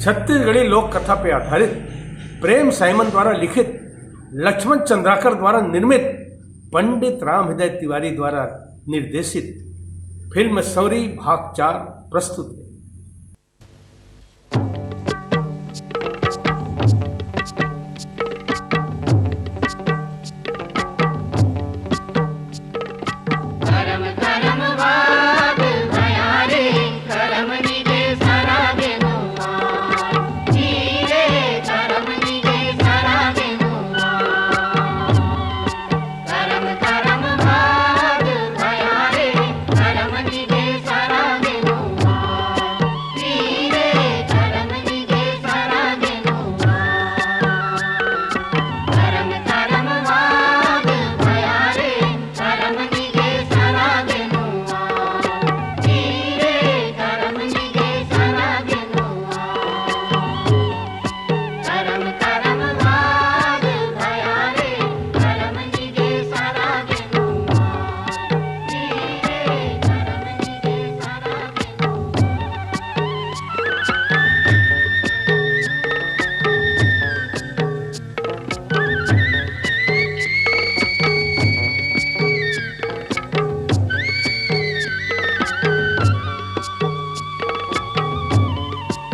छत्तीसगढ़ी लोक कथा पर आधारित प्रेम साइमन द्वारा लिखित, लक्ष्मण चंद्राकर द्वारा निर्मित, पंडित राम हृदय तिवारी द्वारा निर्देशित फिल्म सौरी भाग 4 प्रस्तुत है।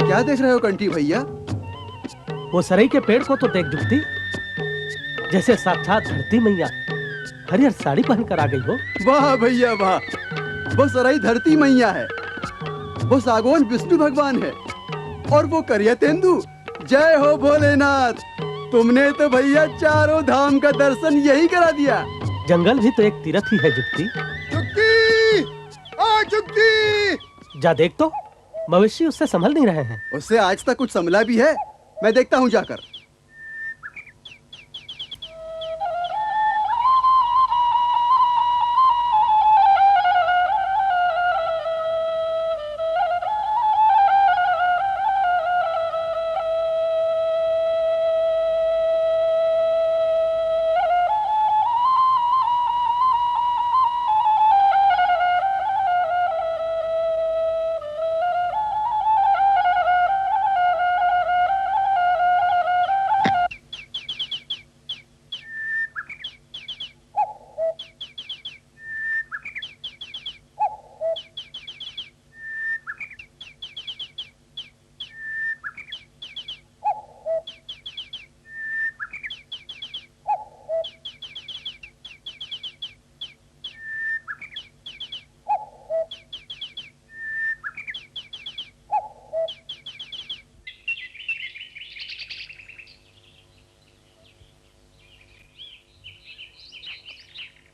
क्या देख रहे हो कंठी भैया? वो सरई के पेड़ को तो देख जुगती, जैसे साक्षात धरती मैया हरिहर साड़ी पहनकर आ गई हो। वाह भैया वाह, वो सरई धरती मैया है, वो सागवान विष्णु भगवान है, और वो करिया तेंदु जय हो भोलेनाथ। तुमने तो भैया चारों धाम का दर्शन यही करा दिया। जंगल भी तो एक तीर्थ ही है जुगती। जुगती, आ जुगती! जा देख तो, मवेशी उससे संभल नहीं रहे हैं। उससे आज तक कुछ संभला भी है? मैं देखता हूँ जाकर।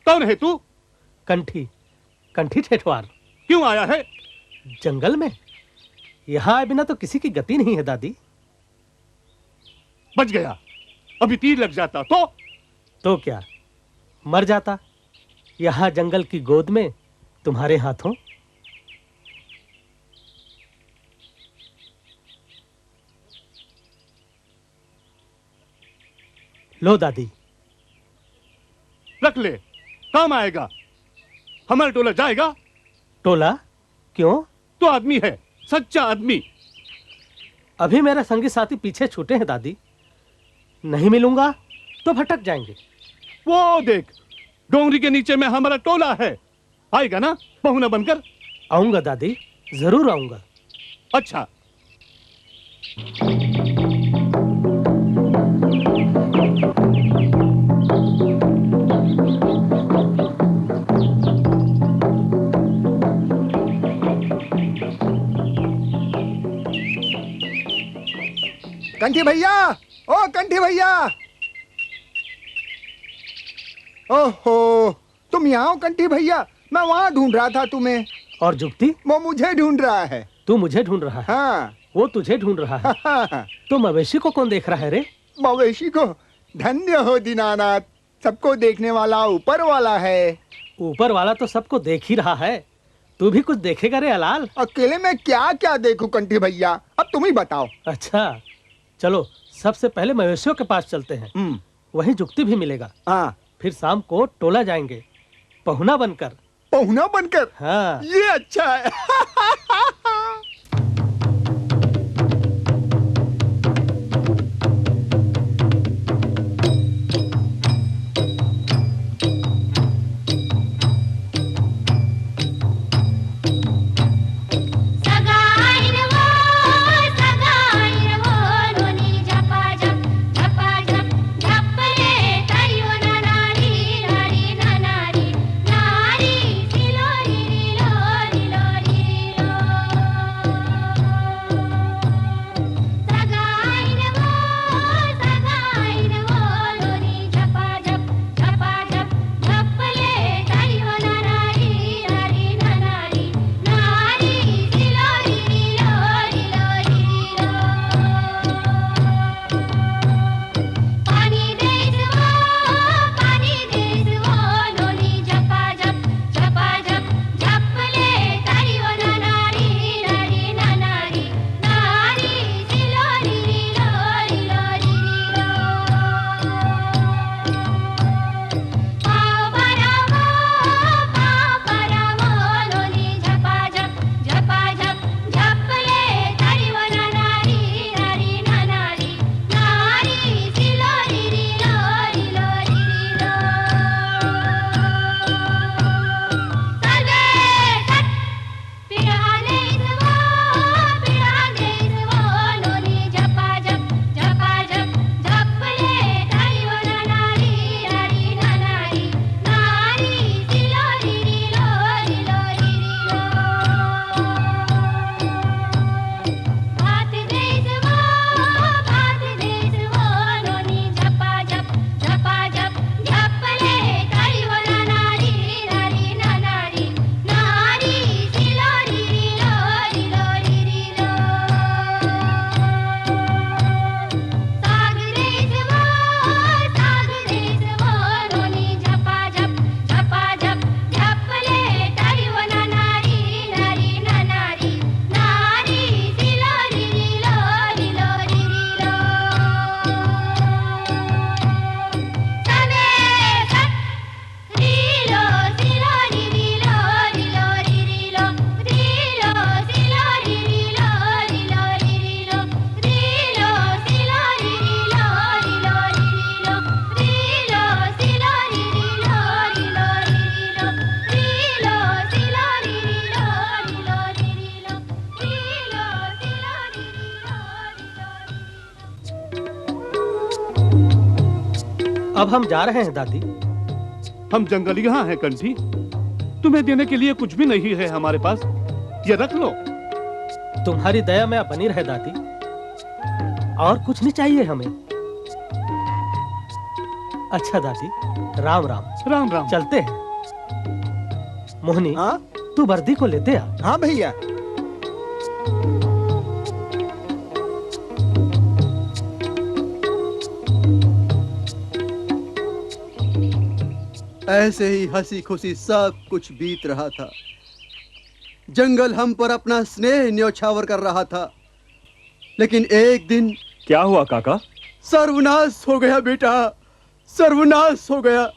कौन है तू? कंठी, कंठी ठेठवार। क्यों आया है? जंगल में यहाँ आए बिना तो किसी की गति नहीं है दादी। बच गया, अभी तीर लग जाता तो क्या मर जाता यहाँ जंगल की गोद में तुम्हारे हाथों। लो दादी, रख ले, काम आएगा। हमारा टोला जाएगा। टोला? क्यों? तो आदमी है, सच्चा आदमी। अभी मेरा संगी साथी पीछे छूटे हैं दादी, नहीं मिलूंगा तो भटक जाएंगे। वो देख, डोंगरी के नीचे में हमारा टोला है। आएगा ना पहुना बनकर? आऊंगा दादी, जरूर आऊंगा। अच्छा। कंठी भैया, ओ कंठी भैया! ओहो, तुम यहाँ हो कंठी भैया? मैं वहाँ ढूंढ रहा था तुम्हें। और जुगती? वो मुझे ढूंढ रहा है। तू मुझे ढूंढ रहा है? हाँ। वो तुझे ढूंढ रहा है। हाँ। तो मवेशी को कौन देख रहा है रे? मवेशी को? धन्य हो दीनानाथ, सबको देखने वाला ऊपर वाला है। ऊपर वाला तो सबको देख ही रहा है, तू भी कुछ देखेगा रे अलाल। अकेले में क्या क्या देखूं कंठी भैया, अब तुम ही बताओ। अच्छा चलो, सबसे पहले मवेशियों के पास चलते हैं, वहीं जुगती भी मिलेगा। हाँ। फिर शाम को टोला जाएंगे, पहुना बनकर। पहुना बनकर? हाँ। ये अच्छा है। अब हम जा रहे हैं दादी। हम जंगल यहाँ हैं कंठी, तुम्हें देने के लिए कुछ भी नहीं है हमारे पास, ये रख लो। तुम्हारी दया में बनी रहे दादी, और कुछ नहीं चाहिए हमें। अच्छा दादी, राम राम। राम राम। चलते हैं। मोहनी, हाँ तू वर्दी को लेते आ। हाँ भैया। ऐसे ही हंसी खुशी सब कुछ बीत रहा था। जंगल हम पर अपना स्नेह न्योछावर कर रहा था, लेकिन एक दिन क्या हुआ काका? सर्वनाश हो गया बेटा, सर्वनाश हो गया।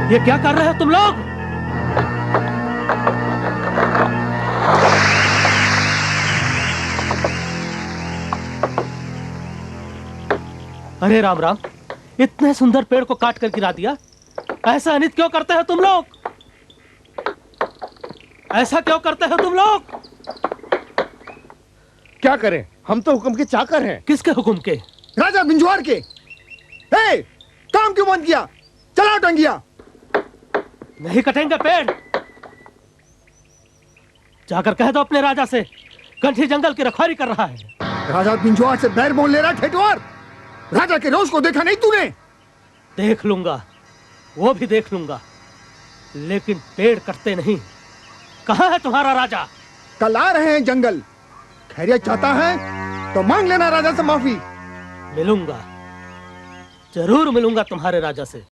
ये क्या कर रहे हो तुम लोग? अरे राम राम, इतने सुंदर पेड़ को काट कर गिरा दिया। ऐसा अनित क्यों करते हो तुम लोग? ऐसा क्यों करते हो तुम लोग? क्या करें, हम तो हुक्म के चाकर हैं। किसके हुक्म के? राजा बिंजवार के। हे, काम क्यों बंद किया? चलाओ टंगिया। नहीं कटेंगे पेड़। जाकर कह दो अपने राजा से, कंठी जंगल की रखवाली कर रहा है। राजा बिंजवार से बैर मोल ले रहा ठेठवार। राजा के रोष को देखा नहीं तूने? देख लूंगा, वो भी देख लूंगा, लेकिन पेड़ कटते नहीं। कहाँ है तुम्हारा राजा? कल आ रहे हैं जंगल। खैरियत चाहता है तो मांग लेना राजा से माफी। मिलूंगा, जरूर मिलूंगा तुम्हारे राजा से।